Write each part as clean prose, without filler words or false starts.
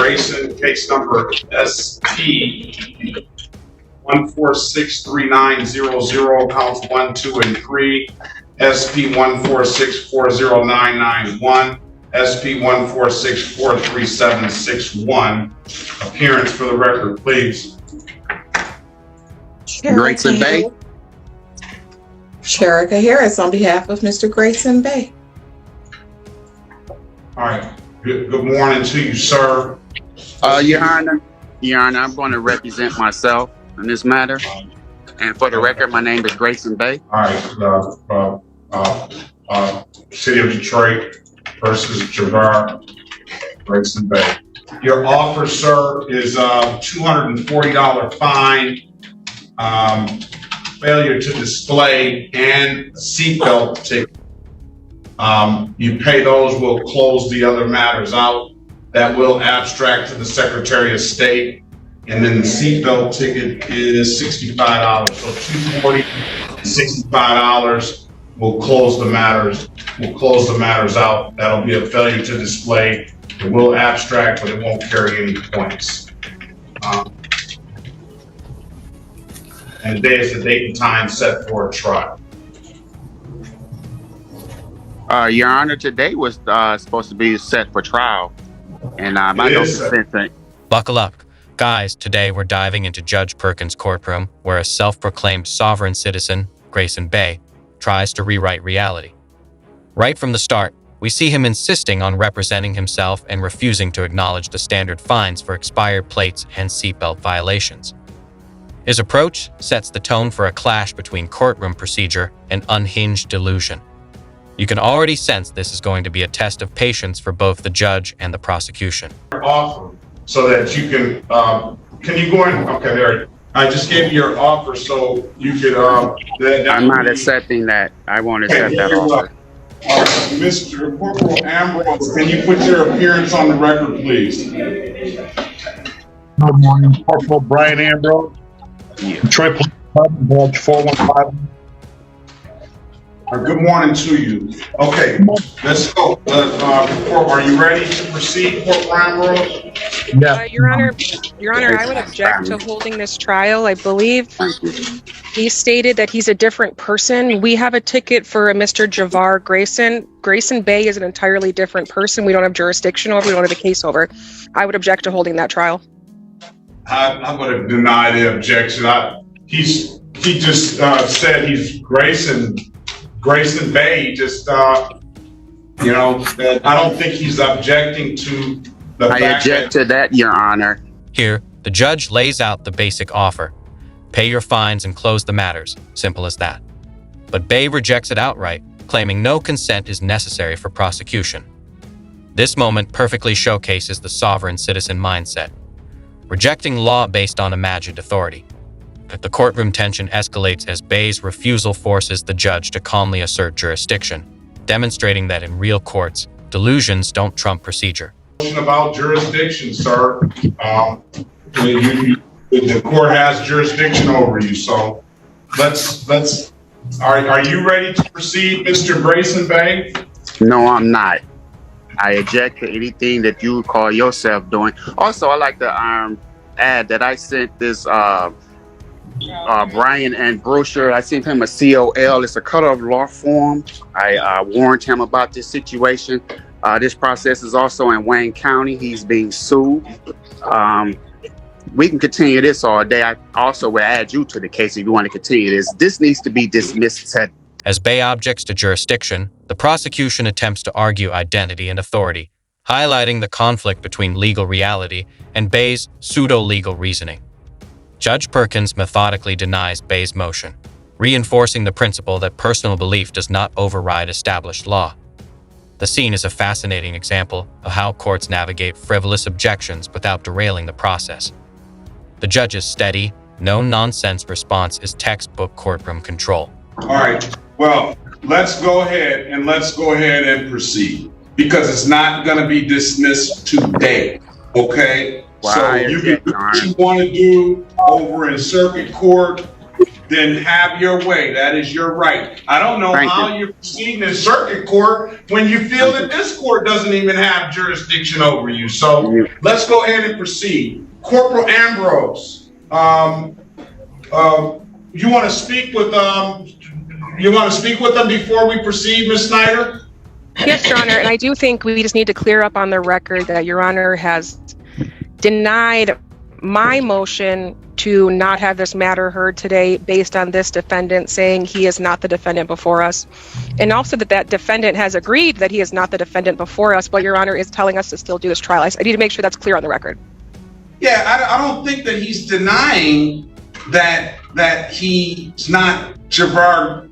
Grayson, case number SP 1463900, counts 1, 2, and 3, SP 1464091, SP 146436761. Appearance for the record, please. Grayson Bay. Sherika Harris on behalf of Mr. Grayson Bay. All right. Good morning to you, sir. Your Honor, I'm going to represent myself in this matter. And for the record, my name is Grayson Bay. All right. City of Detroit versus Javar, Grayson Bay. Your offer, sir, is a $240 fine, failure to display, and a seatbelt ticket. You pay those, we'll close the other matters out. That will abstract to the Secretary of State. And then the seatbelt ticket is $65. So $240, $65. We'll close the matters. We'll close the matters out. That'll be a failure to display. It will abstract, but it won't carry any points. And today is the date and time set for a trial. Your Honor, today was supposed to be set for trial. And I don't consent. Buckle up. Guys, today we're diving into Judge Perkins' courtroom, where a self-proclaimed sovereign citizen, Grayson Bay, tries to rewrite reality. Right from the start, we see him insisting on representing himself and refusing to acknowledge the standard fines for expired plates and seatbelt violations. His approach sets the tone for a clash between courtroom procedure and unhinged delusion. You can already sense this is going to be a test of patience for both the judge and the prosecution. Offer so that you can you go in? Okay, there. I just gave you your offer so you could. I'm not accepting that. I won't accept that offer. Mr. Corporal Ambrose, can you put your appearance on the record, please? Good morning, Corporal Brian Ambrose. Detroit Police Department, Badge 415. Good morning to you. Okay, let's go. Are you ready to proceed, Corporal Ambrose? Yeah. Your Honor, I would object to holding this trial. I believe he stated that he's a different person. We have a ticket for a Mr. Javar Grayson. Grayson Bay is an entirely different person. We don't have jurisdiction over. We don't have a case over. I would object to holding that trial. I'm going to deny the objection. He just said he's Grayson Bay. Just I don't think he's objecting to the fact. I object to that, Your Honor. Here, the judge lays out the basic offer. Pay your fines and close the matters. Simple as that. But Bay rejects it outright, claiming no consent is necessary for prosecution. This moment perfectly showcases the sovereign citizen mindset, rejecting law based on imagined authority. The courtroom tension escalates as Bay's refusal forces the judge to calmly assert jurisdiction, demonstrating that in real courts, delusions don't trump procedure. About jurisdiction, sir. The court has jurisdiction over you, so are you ready to proceed, Mr. Grayson Bay? No, I'm not. I object to anything that you call yourself doing. Also, I'd like to add that I sent this Brian and brochure. I sent him a COL. It's a cut-off law form. I warned him about this situation. This process is also in Wayne County. He's being sued. We can continue this all day. I also will add you to the case if you want to continue this. This needs to be dismissed. As Bay objects to jurisdiction, the prosecution attempts to argue identity and authority, highlighting the conflict between legal reality and Bay's pseudo-legal reasoning. Judge Perkins methodically denies Bay's motion, reinforcing the principle that personal belief does not override established law. The scene is a fascinating example of how courts navigate frivolous objections without derailing the process. The judge's steady, no-nonsense response is textbook courtroom control. All right. Well, let's go ahead and proceed because it's not going to be dismissed today. Okay. Wow, so you can do what you want to do over in circuit court. then have your way. That is your right. I don't know how you're proceeding in circuit court when you feel that this court doesn't even have jurisdiction over you. So let's go ahead and proceed. Corporal Ambrose, you want to speak with them before we proceed, Ms. Snyder? Yes, Your Honor, and I do think we just need to clear up on the record that Your Honor has denied my motion to not have this matter heard today based on this defendant saying he is not the defendant before us, and also that defendant has agreed that he is not the defendant before us, but Your Honor is telling us to still do this trial. I need to make sure that's clear on the record. Yeah, I don't think that he's denying that he's not Javar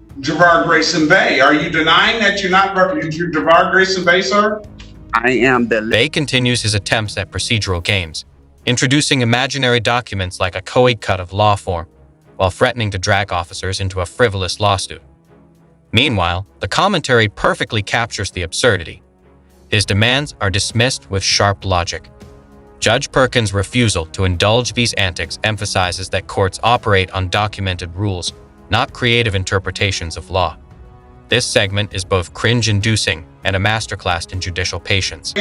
Grayson Bay. Are you denying that you're not Javar Grayson Bay, sir? I am the... Bay continues his attempts at procedural games, introducing imaginary documents like a COIG cut of law form, while threatening to drag officers into a frivolous lawsuit. Meanwhile, the commentary perfectly captures the absurdity. His demands are dismissed with sharp logic. Judge Perkins' refusal to indulge these antics emphasizes that courts operate on documented rules, not creative interpretations of law. This segment is both cringe-inducing and a masterclass in judicial patience.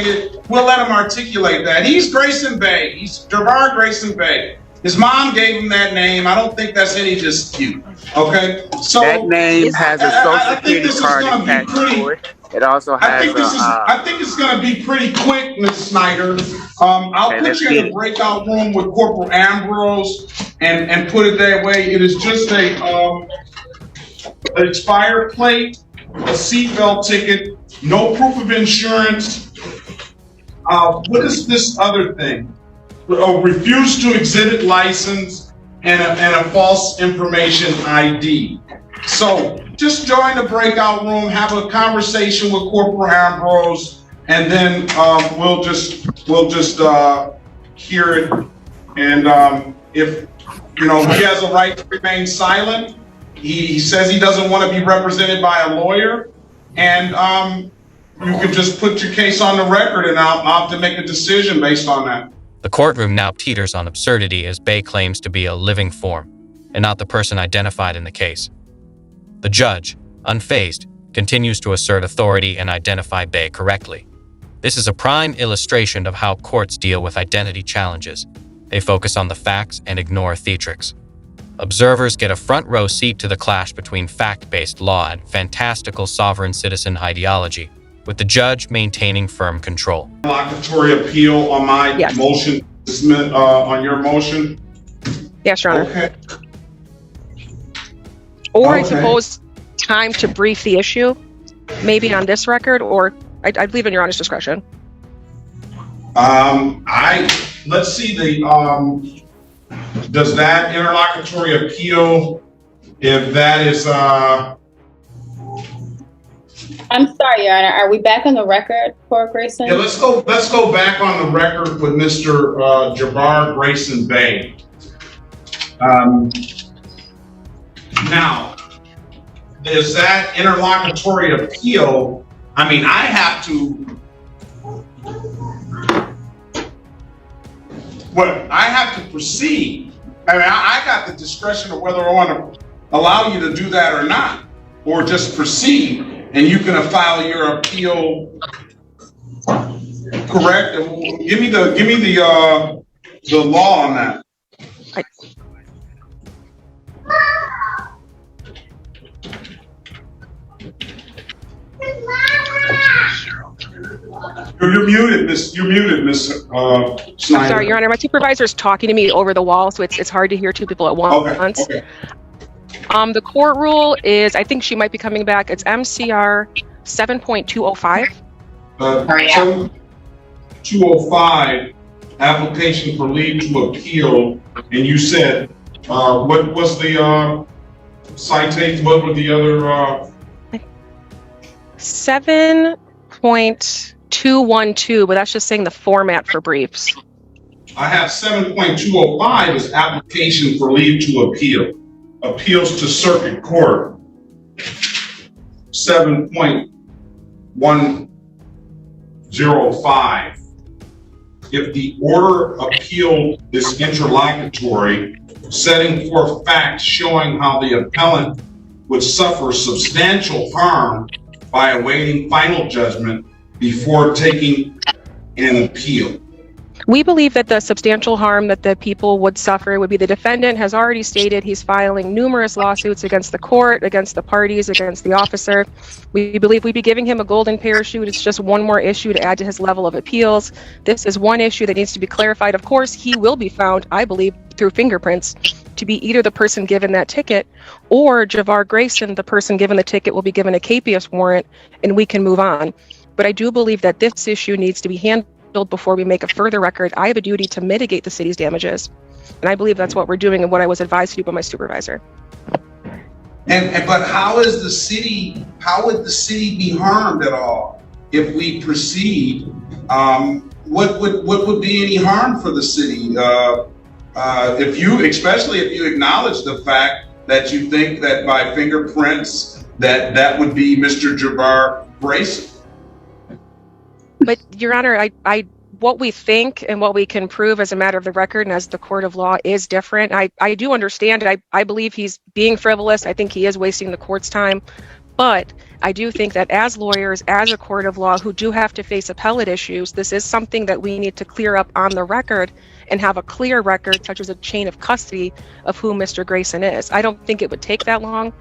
We'll let him articulate that. He's Grayson Bay. He's Javar Grayson Bay. His mom gave him that name. I don't think that's any dispute. Okay? So that name has a social security card attached to it. It also has I think it's going to be pretty quick, Ms. Snyder. I'll put you in a breakout room with Corporal Ambrose and put it that way. It is just an expired plate, a seatbelt ticket, no proof of insurance. What is this other thing? Refuse to exhibit license and a false information ID. So just join the breakout room, have a conversation with Corporal Ambrose, and then we'll just hear it. And if he has a right to remain silent, he says he doesn't want to be represented by a lawyer, and you can just put your case on the record, and I'll have to make a decision based on that. The courtroom now teeters on absurdity as Bay claims to be a living form, and not the person identified in the case. The judge, unfazed, continues to assert authority and identify Bay correctly. This is a prime illustration of how courts deal with identity challenges. They focus on the facts and ignore theatrics. Observers get a front row seat to the clash between fact-based law and fantastical sovereign citizen ideology, with the judge maintaining firm control. Interlocutory appeal on my motion, on your motion? Yes, Your Honor. Okay. Or I suppose time to brief the issue, maybe on this record, or I'd leave in Your Honor's discretion. Let's see does that interlocutory appeal, if that is, I'm sorry, Your Honor. Are we back on the record for Grayson? Yeah, let's go back on the record with Mr. Javar Grayson Bay. Now, is that interlocutory appeal? I mean, I have to proceed. I mean, I got the discretion of whether I want to allow you to do that or not, or just proceed, and you can file your appeal. Correct? Give me the law on that. You're muted, Miss. You're muted, Miss Snyder. I'm sorry, Your Honor. My supervisor's talking to me over the wall, so it's hard to hear two people at once. Okay. The court rule is, I think she might be coming back. It's MCR 7.205. 205, application for leave to appeal, and you said what was the citation? What were the other? 7.212, but that's just saying the format for briefs. I have 7.205 as application for leave to appeal. Appeals to circuit court. 7.105. if the order appeal is interlocutory, setting forth facts showing how the appellant would suffer substantial harm by awaiting final judgment before taking an appeal. We believe that the substantial harm that the people would suffer would be the defendant has already stated he's filing numerous lawsuits against the court, against the parties, against the officer. We believe we'd be giving him a golden parachute. It's just one more issue to add to his level of appeals. This is one issue that needs to be clarified. Of course, he will be found, I believe, through fingerprints to be either the person given that ticket or Javar Grayson, the person given the ticket, will be given a capias warrant and we can move on. But I do believe that this issue needs to be handled before we make a further record. I have a duty to mitigate the city's damages, and I believe that's what we're doing and what I was advised to do by my supervisor. But how would the city be harmed at all if we proceed? What would be any harm for the city? Especially if you acknowledge the fact that you think that by fingerprints that would be Mr. Javar Grayson. But Your Honor, what we think and what we can prove as a matter of the record and as the court of law is different. I do understand it. I believe he's being frivolous. I think he is wasting the court's time. But I do think that as lawyers, as a court of law who do have to face appellate issues, this is something that we need to clear up on the record and have a clear record, such as a chain of custody of who Mr. Grayson is. I don't think it would take that long.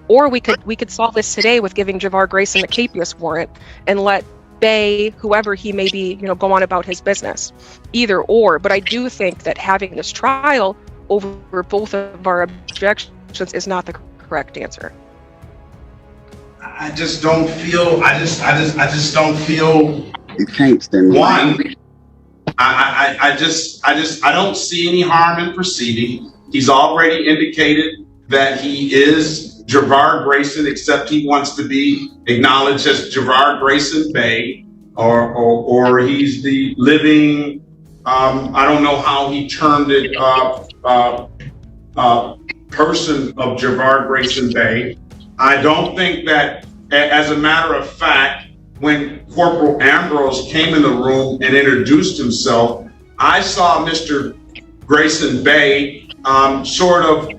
Or we could solve this today with giving Javar Grayson a capias warrant and let Bay, whoever he may be, go on about his business. Either or. But I do think that having this trial over both of our objections is not the correct answer. I just don't feel. I just don't feel. You can't stand one. I don't see any harm in proceeding. He's already indicated that he is Javar Grayson, except he wants to be acknowledged as Javar Grayson Bay, or he's the living. I don't know how he termed it. Person of Javar Grayson Bay. I don't think that, as a matter of fact, when Corporal Ambrose came in the room and introduced himself, I saw Mr. Grayson Bay sort of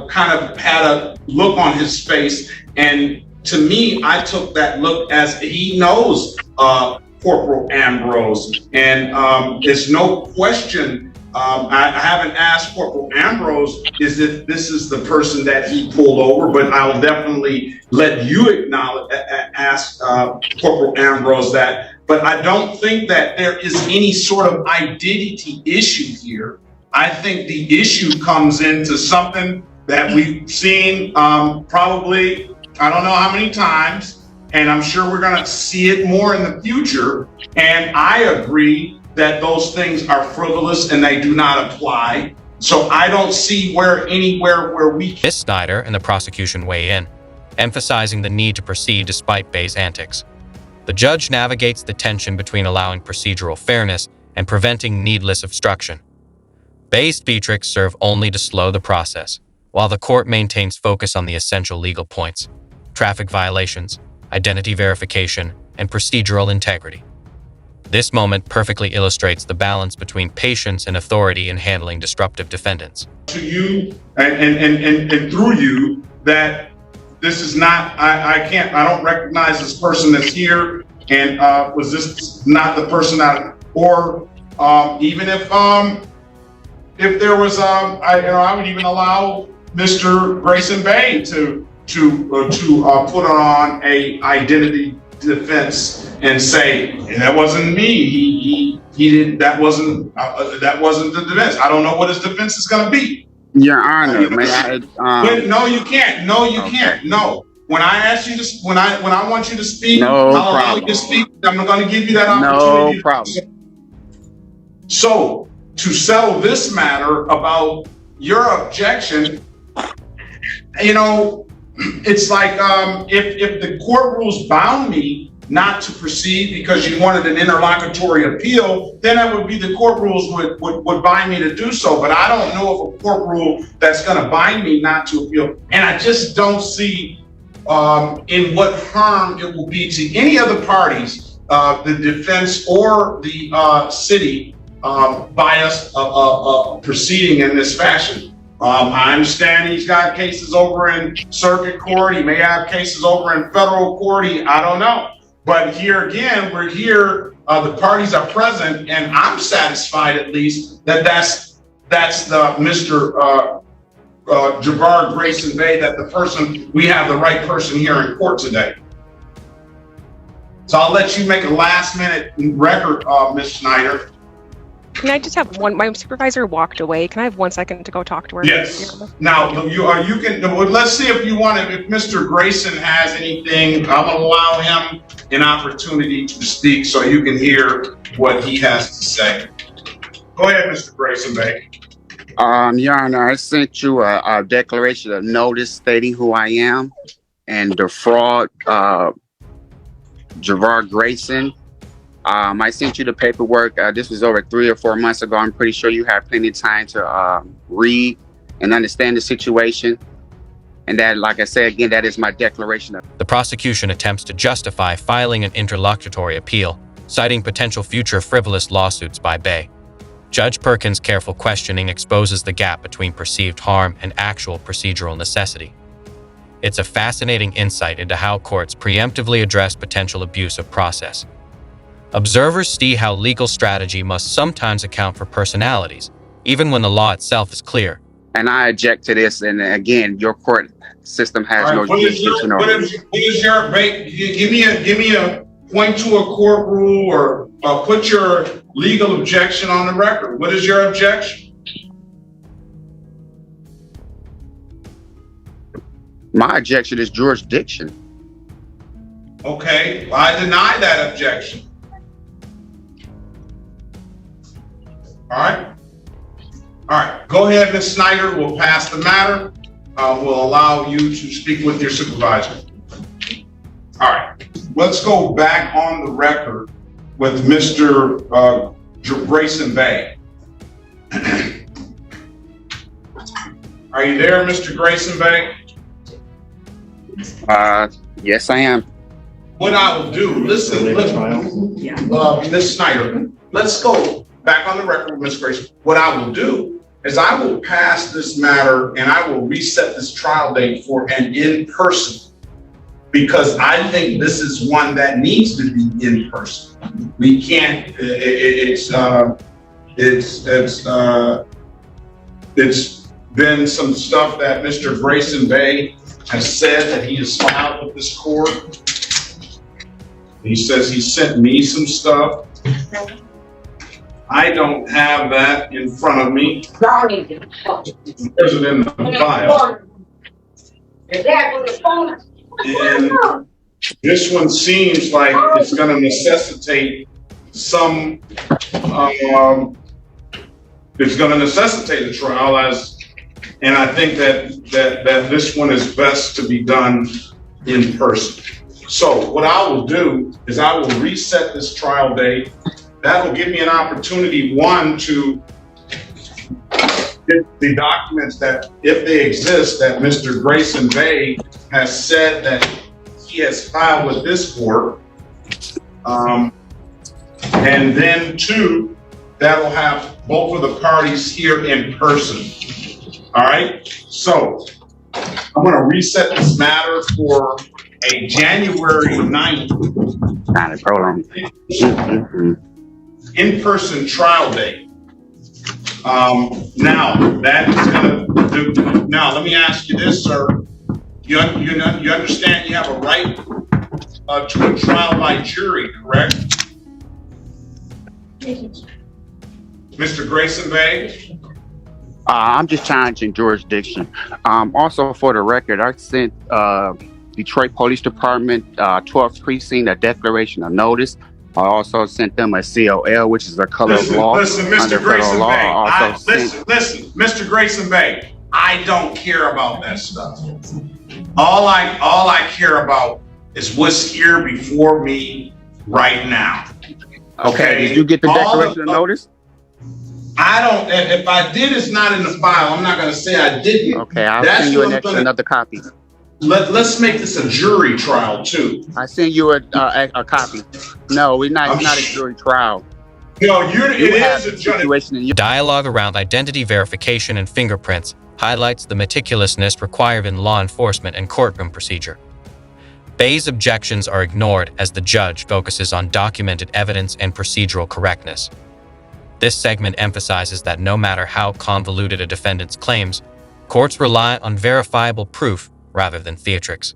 kind of had a look on his face, and to me, I took that look as he knows Corporal Ambrose, and it's no question. I haven't asked Corporal Ambrose is if this is the person that he pulled over, but I'll definitely let you ask Corporal Ambrose that. But I don't think that there is any sort of identity issue here. I think the issue comes into something that we've seen probably, I don't know how many times, and I'm sure we're going to see it more in the future. And I agree that those things are frivolous and they do not apply. So I don't see anywhere where we can. Ms. Snyder and the prosecution weigh in, emphasizing the need to proceed despite Bay's antics. The judge navigates the tension between allowing procedural fairness and preventing needless obstruction. Bay's theatrics serve only to slow the process, while the court maintains focus on the essential legal points: traffic violations, identity verification, and procedural integrity. This moment perfectly illustrates the balance between patience and authority in handling disruptive defendants. To you and through you, that this is not, I don't recognize this person that's here, and was this not the person that, or even if there was, I would even allow Mr. Grayson Bay to put on a identity defense and say that wasn't me. He did. That wasn't the defense. I don't know what his defense is going to be. Your Honor, may I? No, you can't. No, you can't. No. When I ask you to, when I want you to speak, no I'll allow you to speak. I'm going to give you that opportunity. No problem. So to settle this matter about your objection, it's like if the court rules bound me not to proceed because you wanted an interlocutory appeal, then that would be the court rules would bind me to do so. But I don't know of a court rule that's going to bind me not to appeal. And I just don't see in what harm it will be to any other parties the defense or the city bias proceeding in this fashion. I understand he's got cases over in circuit court. He may have cases over in federal court. I don't know. But here again, we're here. The parties are present, and I'm satisfied at least that that's the Mr. Javar Grayson Bay, that the person, we have the right person here in court today. So I'll let you make a last minute record, Ms. Schneider. Can I just have one? My supervisor walked away. Can I have 1 second to go talk to her? Yes. Now you can. Let's see if you want to. If Mr. Grayson has anything, I'm gonna allow him an opportunity to speak so you can hear what he has to say. Go ahead, Mr. Grayson Bay. Your Honor, I sent you a declaration of notice stating who I am and the fraud, Javar Grayson. I sent you the paperwork. This was over 3 or 4 months ago. I'm pretty sure you have plenty of time to read and understand the situation. And that, like I said, again, that is my declaration. The prosecution attempts to justify filing an interlocutory appeal, citing potential future frivolous lawsuits by Bay. Judge Perkins' careful questioning exposes the gap between perceived harm and actual procedural necessity. It's a fascinating insight into how courts preemptively address potential abuse of process. Observers see how legal strategy must sometimes account for personalities, even when the law itself is clear. And I object to this. And again, your court system has no jurisdiction over it. Give me a point to a court rule or put your legal objection on the record. What is your objection? My objection is jurisdiction. Okay, well, I deny that objection. All right, go ahead, Ms. Snyder. We'll pass the matter. We'll allow you to speak with your supervisor. All right, let's go back on the record with Mr. Grayson Bay. Are you there, Mr. Grayson Bay? Yes, I am. What I will do, listen, Ms. Snyder, let's go back on the record with Ms. Grayson. What I will do is I will pass this matter and I will reset this trial date for an in-person, because I think this is one that needs to be in person. We can't, it's been some stuff that Mr. Grayson Bay has said that he has filed with this court. He says he sent me some stuff. I don't have that in front of me. There's it in the file. And this one seems like it's going to necessitate some, it's going to necessitate a trial, and I think that this one is best to be done in person. So what I will do is I will reset this trial date. That will give me an opportunity, one, to get the documents that, if they exist, that Mr. Grayson Bay has said that he has filed with this court. And then two, that'll have both of the parties here in person. All right, so I'm gonna reset this matter for a January 9th in-person trial date. Now that is gonna do. Now let me ask you this, sir. You understand you have a right to a trial by jury, correct? Mr. Grayson Bay? I'm just challenging jurisdiction. Also, for the record, I sent Detroit Police Department 12th Precinct a declaration of notice. I also sent them a COL, which is a color of law. Listen, Mr. Grayson Bay. Listen, Mr. Grayson Bay. I don't care about that stuff. All I care about is what's here before me right now. Okay. Did you get the declaration of notice? I don't. If I did, it's not in the file. I'm not going to say I didn't. Okay, I'll send you another copy. let's make this a jury trial too. I sent you a copy. No, it's not a jury trial. No, You it have is a the jury. situation in your Dialogue around identity verification and fingerprints highlights the meticulousness required in law enforcement and courtroom procedure. Bay's objections are ignored as the judge focuses on documented evidence and procedural correctness. This segment emphasizes that no matter how convoluted a defendant's claims, courts rely on verifiable proof rather than theatrics.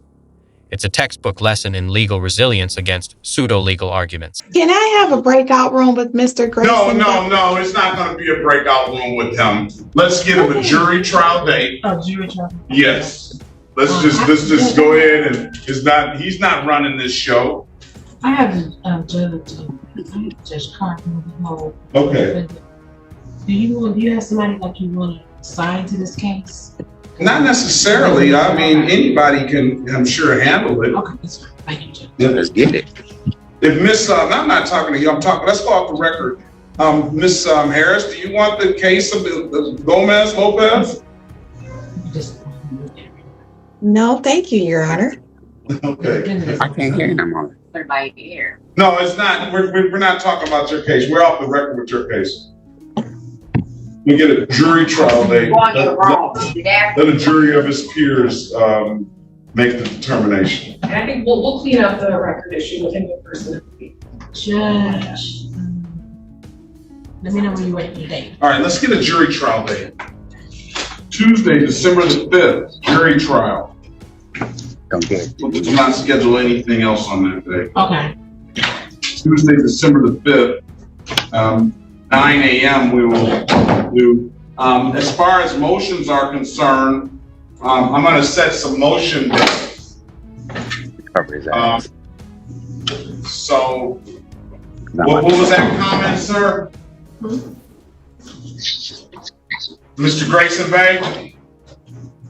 It's a textbook lesson in legal resilience against pseudo-legal arguments. Can I have a breakout room with Mr. Grayson? No, it's not going to be a breakout room with him. Let's give him a jury trial date. Oh, jury trial. Yes. Let's just go ahead and he's not running this show. I have Judge Courtroom. Okay. Do you have somebody like you want to sign to this case? Not necessarily. I mean, anybody can, I'm sure, handle it. Okay, that's fine. Thank you, Judge. Yeah, let's get it. If Miss, I'm not talking to you. I'm talking. Let's go off the record. Miss Harris, do you want the case of Gomez Lopez? Just No, thank you, Your Honor. Okay. I can't hear them on. Everybody here. No, it's not. We're not talking about your case. We're off the record with your case. We get a jury trial date. Let a jury of his peers make the determination. And I think we'll clean up the record issue within the person. Judge, let me know when you're ready for the date. All right, let's get a jury trial date. Tuesday, December the 5th, jury trial. Don't get it. We'll not schedule anything else on that day. Okay. Tuesday, December the 5th, 9 a.m. we will do. As far as motions are concerned, I'm going to set some motion dates. Cover his ass. So, what was that comment, sir? Mr. Grayson Bay?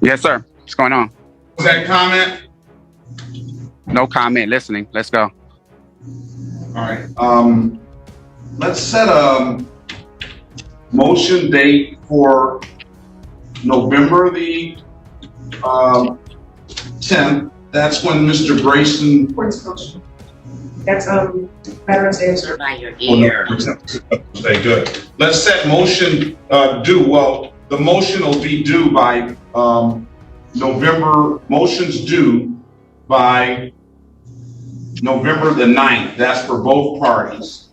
Yes, sir. What's going on? Was that comment? No comment. Listening. Let's go. All right. Let's set a motion date for November the 10th. That's when Mr. Grayson. That's Veterans Day, sir. By your Oh, ear. no, okay, good. Let's set motion the motion will be due by motions due by November the 9th. That's for both parties.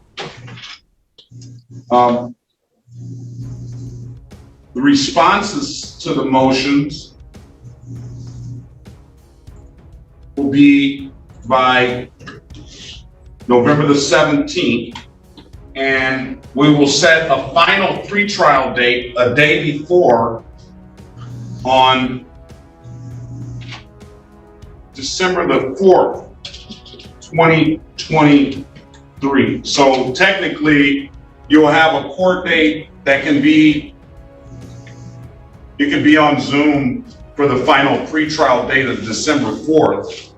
The responses to the motions will be by November the 17th, and we will set a final pretrial date a day before on December the 4th, 2023. So technically, you'll have a court date that can be, you can be on Zoom for the final pretrial date of December 4th.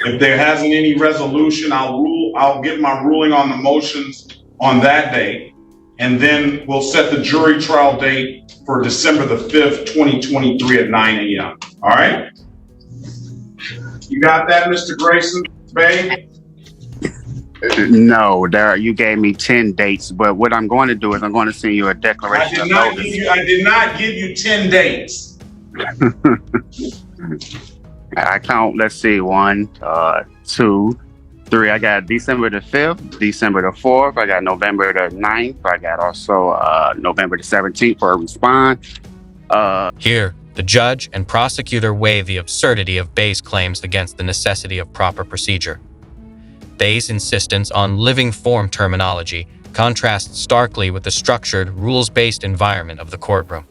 If there hasn't any resolution, I'll get my ruling on the motions on that day. And then we'll set the jury trial date for December the 5th, 2023 at 9 a.m. All right? You got that, Mr. Grayson Bay? No, you gave me 10 dates, but what I'm going to do is I'm going to send you a declaration of notice. I did not give you 10 dates. I count, let's see, 1, 2, 3. I got December the 5th, December the 4th. I got November the 9th. I got also November the 17th for a response. Here, the judge and prosecutor weigh the absurdity of Bay's claims against the necessity of proper procedure. Bay's insistence on living form terminology contrasts starkly with the structured, rules-based environment of the courtroom.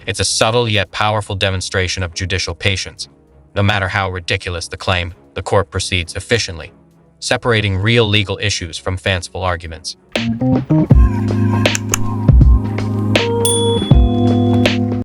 It's a subtle yet powerful demonstration of judicial patience. No matter how ridiculous the claim, the court proceeds efficiently, separating real legal issues from fanciful arguments.